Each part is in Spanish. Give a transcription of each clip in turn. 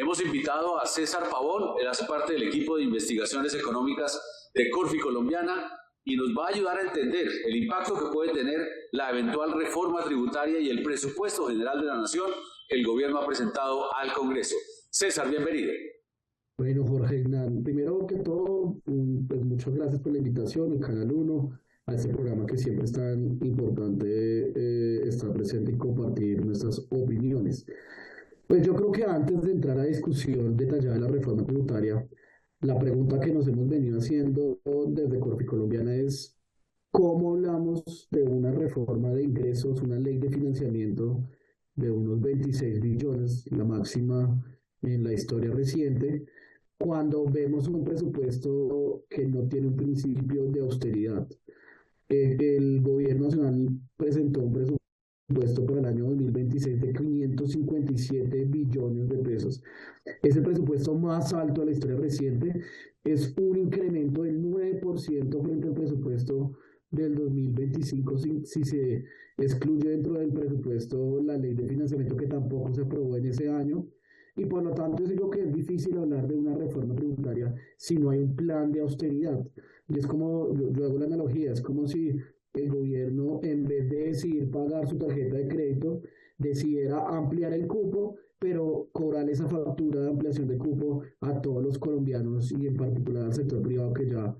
Hemos invitado a César Pavón, él hace parte del equipo de investigaciones económicas de Corfi Colombiana y nos va a ayudar a entender el impacto que puede tener la eventual reforma tributaria y el presupuesto general de la Nación que el gobierno ha presentado al Congreso. César, bienvenido. Bueno, Jorge Hernán, primero que todo, pues muchas gracias por la invitación en Canal 1 a este programa que siempre es tan importante estar presente y compartir nuestras opiniones. Pues yo creo que antes de entrar a discusión detallada de la reforma tributaria, la pregunta que nos hemos venido haciendo desde Corfi Colombiana es ¿cómo hablamos de una reforma de ingresos, una ley de financiamiento de unos 26 billones, la máxima en la historia reciente, cuando vemos un presupuesto que no tiene un principio de austeridad? El gobierno nacional presentó un presupuesto para el año 2026 de 557 billones de pesos. Es el presupuesto más alto de la historia reciente, es un incremento del 9% frente al presupuesto del 2025 si se excluye dentro del presupuesto la ley de financiamiento que tampoco se aprobó en ese año. Y por lo tanto, digo que es difícil hablar de una reforma tributaria si no hay un plan de austeridad. Y es como, yo hago la analogía, es como si el gobierno, en vez de decidir pagar su tarjeta de crédito, decidiera ampliar el cupo, pero cobrar esa factura de ampliación de cupo a todos los colombianos y en particular al sector privado que ya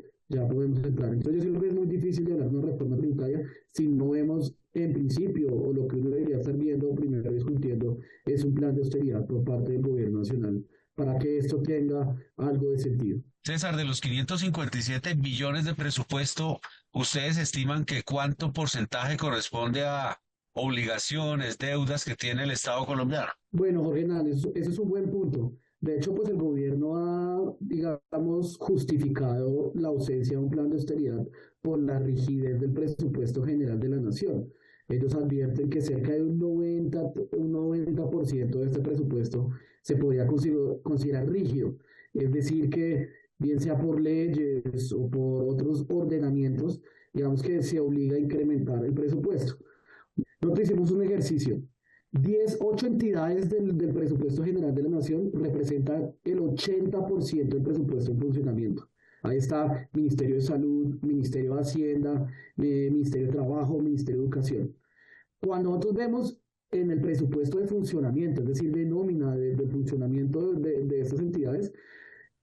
podemos entrar. Entonces yo creo que es muy difícil de hablar de una reforma tributaria si no vemos en principio, o lo que uno debería estar viendo primero discutiendo, es un plan de austeridad por parte del gobierno nacional para que esto tenga algo de sentido. César, de los 557 billones de presupuesto, ¿ustedes estiman que cuánto porcentaje corresponde a obligaciones, deudas que tiene el Estado colombiano? Bueno, Jorge Hernández, ese es un buen punto. De hecho, pues el gobierno ha, digamos, justificado la ausencia de un plan de austeridad por la rigidez del presupuesto general de la nación. Ellos advierten que cerca de un 90% de este presupuesto se podría considerar rígido, es decir, que bien sea por leyes o por otros ordenamientos, digamos que se obliga a incrementar el presupuesto. Nosotros hicimos un ejercicio. 8 entidades del presupuesto general de la Nación representan el 80% del presupuesto en funcionamiento. Ahí está Ministerio de Salud, Ministerio de Hacienda, Ministerio de Trabajo, Ministerio de Educación. Cuando nosotros vemos en el presupuesto de funcionamiento, es decir, de nómina, de funcionamiento de estas entidades,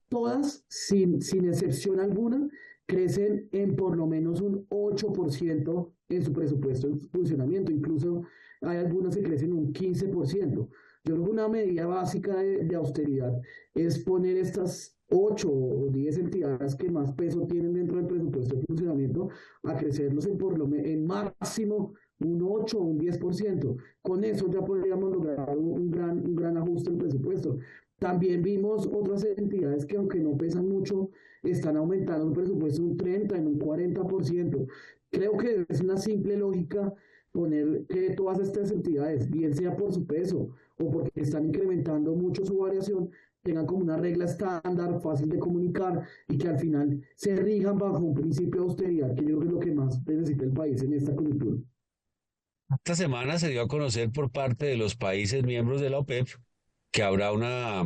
todas, sin excepción alguna, crecen en por lo menos un 8% en su presupuesto de funcionamiento. Incluso hay algunas que crecen un 15%. Yo creo que una medida básica de austeridad es poner estas 8 o 10 entidades que más peso tienen dentro del presupuesto de funcionamiento a crecerlos en máximo un 8 o un 10%. Con eso ya podríamos lograr un gran ajuste del presupuesto. También vimos otras entidades que aunque no pesan mucho, están aumentando el presupuesto un 30, en un 40%. Creo que es una simple lógica poner que todas estas entidades, bien sea por su peso o porque están incrementando mucho su variación, tengan como una regla estándar, fácil de comunicar y que al final se rijan bajo un principio de austeridad, que yo creo que es lo que más necesita el país en esta coyuntura. Esta semana se dio a conocer por parte de los países miembros de la OPEP que habrá una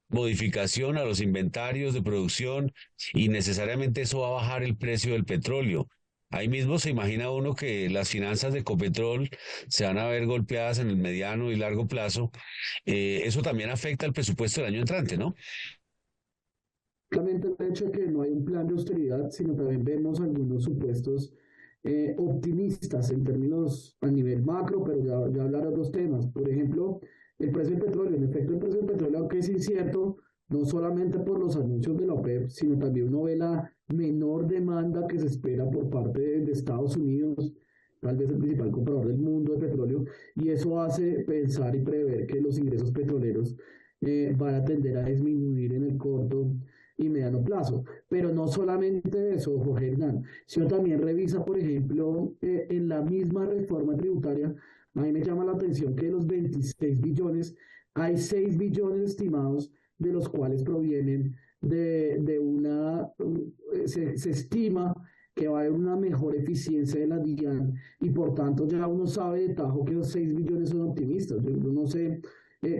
modificación a los inventarios de producción y necesariamente eso va a bajar el precio del petróleo. Ahí mismo se imagina uno que las finanzas de Ecopetrol se van a ver golpeadas en el mediano y largo plazo. Eso también afecta al presupuesto del año entrante, ¿no? Solamente el hecho de que no hay un plan de austeridad, sino también vemos algunos supuestos optimistas en términos a nivel macro, pero ya hablar de otros temas. Por ejemplo, el precio del petróleo. En efecto, el precio del petróleo, aunque es incierto, no solamente por los anuncios de la OPEP, sino también uno ve la menor demanda que se espera por parte de Estados Unidos, tal vez el principal comprador del mundo de petróleo, y eso hace pensar y prever que los ingresos petroleros van a tender a disminuir en el corto y mediano plazo. Pero no solamente eso, Jorge Hernán, sino también revisa, por ejemplo, en la misma reforma tributaria, a mí me llama la atención que de los 26 billones, hay 6 billones estimados, de los cuales provienen de una, se estima que va a haber una mejor eficiencia de la DIAN y por tanto ya uno sabe de tajo que los 6 billones son optimistas. Yo no sé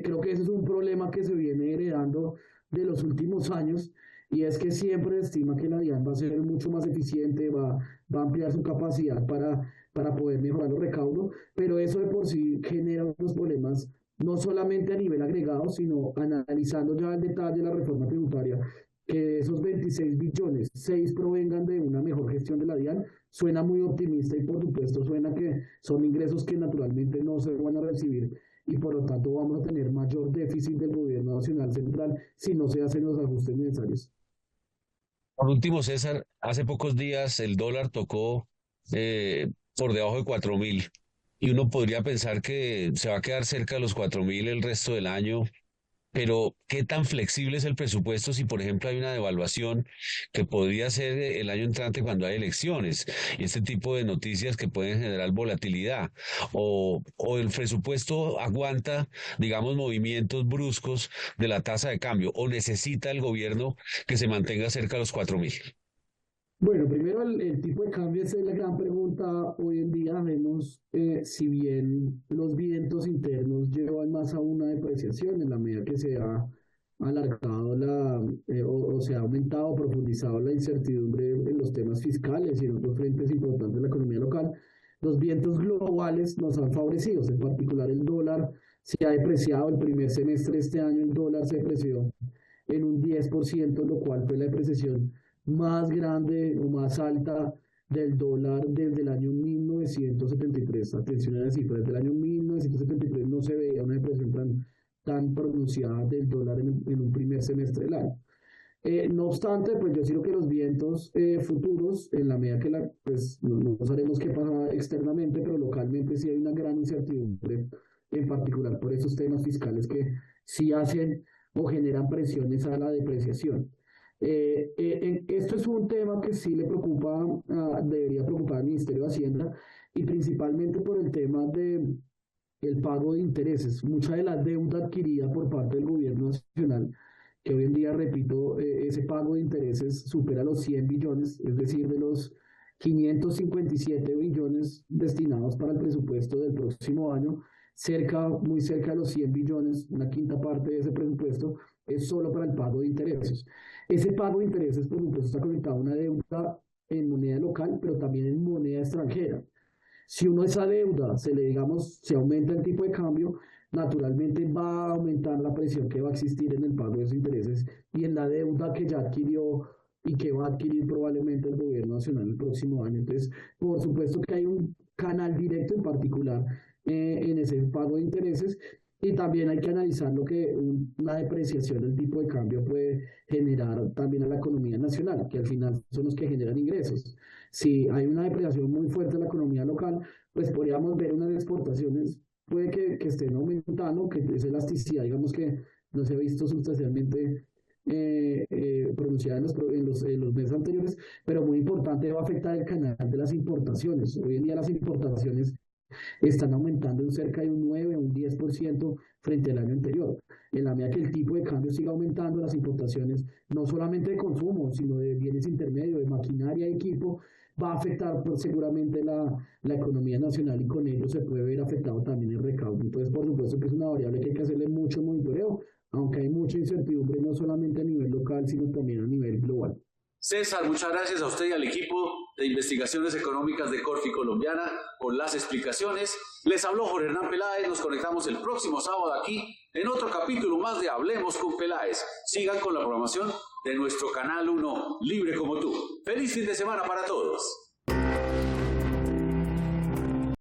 Creo que ese es un problema que se viene heredando de los últimos años y es que siempre estima que la DIAN va a ser mucho más eficiente, va a ampliar su capacidad para poder mejorar los recaudos, pero eso de por sí genera unos problemas no solamente a nivel agregado, sino analizando ya el detalle de la reforma tributaria, que de esos 26 billones, 6 provengan de una mejor gestión de la DIAN, suena muy optimista y por supuesto suena que son ingresos que naturalmente no se van a recibir y por lo tanto vamos a tener mayor déficit del gobierno nacional central si no se hacen los ajustes necesarios. Por último, César, hace pocos días el dólar tocó por debajo de 4.000 y uno podría pensar que se va a quedar cerca de los 4.000 el resto del año. Pero, ¿qué tan flexible es el presupuesto si, por ejemplo, hay una devaluación que podría ser el año entrante cuando hay elecciones y este tipo de noticias que pueden generar volatilidad? ¿O el presupuesto aguanta, digamos, movimientos bruscos de la tasa de cambio? ¿O necesita el gobierno que se mantenga cerca de los 4.000? Bueno, primero el tipo de cambio, esa es la gran pregunta. Hoy en día vemos, si bien los vientos internos llevan más a una depreciación en la medida que se ha alargado o se ha aumentado, profundizado la incertidumbre en los temas fiscales y en otros frentes importantes de la economía local, los vientos globales nos han favorecido, en particular el dólar se ha depreciado. El primer semestre de este año el dólar se depreció en un 10%, lo cual fue la depreciación más grande o más alta del dólar desde el año 1973. Atención a la cifra, desde el año 1973 no se veía una depresión tan pronunciada del dólar en un primer semestre del año. No obstante, pues yo creo que los vientos futuros, en la medida que pues no sabemos qué pasa externamente, pero localmente sí hay una gran incertidumbre, en particular por esos temas fiscales que sí hacen o generan presiones a la depreciación. Esto es un tema que sí le preocupa, debería preocupar al Ministerio de Hacienda y principalmente por el tema el pago de intereses. Mucha de la deuda adquirida por parte del gobierno nacional, que hoy en día, repito, ese pago de intereses supera los 100 billones, es decir, de los 557 billones destinados para el presupuesto del próximo año, muy cerca de los 100 billones, una quinta parte de ese presupuesto, es solo para el pago de intereses. Ese pago de intereses, por supuesto, está conectado a una deuda en moneda local, pero también en moneda extranjera. Si uno esa deuda se aumenta el tipo de cambio, naturalmente va a aumentar la presión que va a existir en el pago de esos intereses y en la deuda que ya adquirió y que va a adquirir probablemente el gobierno nacional el próximo año. Entonces, por supuesto que hay un canal directo en particular en ese pago de intereses y también hay que analizar lo que una depreciación del tipo de cambio puede generar también a la economía nacional, que al final son los que generan ingresos. Si hay una depreciación muy fuerte en la economía local, pues podríamos ver unas exportaciones, puede que estén aumentando, que esa elasticidad, digamos que no se ha visto sustancialmente pronunciada en los meses anteriores, pero muy importante, va a afectar el canal de las importaciones. Hoy en día las importaciones están aumentando en cerca de un 9 o un 10% frente al año anterior. En la medida que el tipo de cambio siga aumentando, las importaciones, no solamente de consumo, sino de bienes intermedios, de maquinaria y equipo, va a afectar seguramente la economía nacional y con ello se puede ver afectado también el recaudo. Entonces, por supuesto que es una variable que hay que hacerle mucho monitoreo, aunque hay mucha incertidumbre no solamente a nivel local, sino también a nivel global. César, muchas gracias a usted y al equipo de investigaciones económicas de Corfi Colombiana por las explicaciones. Les habló Jorge Hernán Peláez. Nos conectamos el próximo sábado aquí en otro capítulo más de Hablemos con Peláez. Sigan con la programación de nuestro Canal 1, Libre como tú. ¡Feliz fin de semana para todos!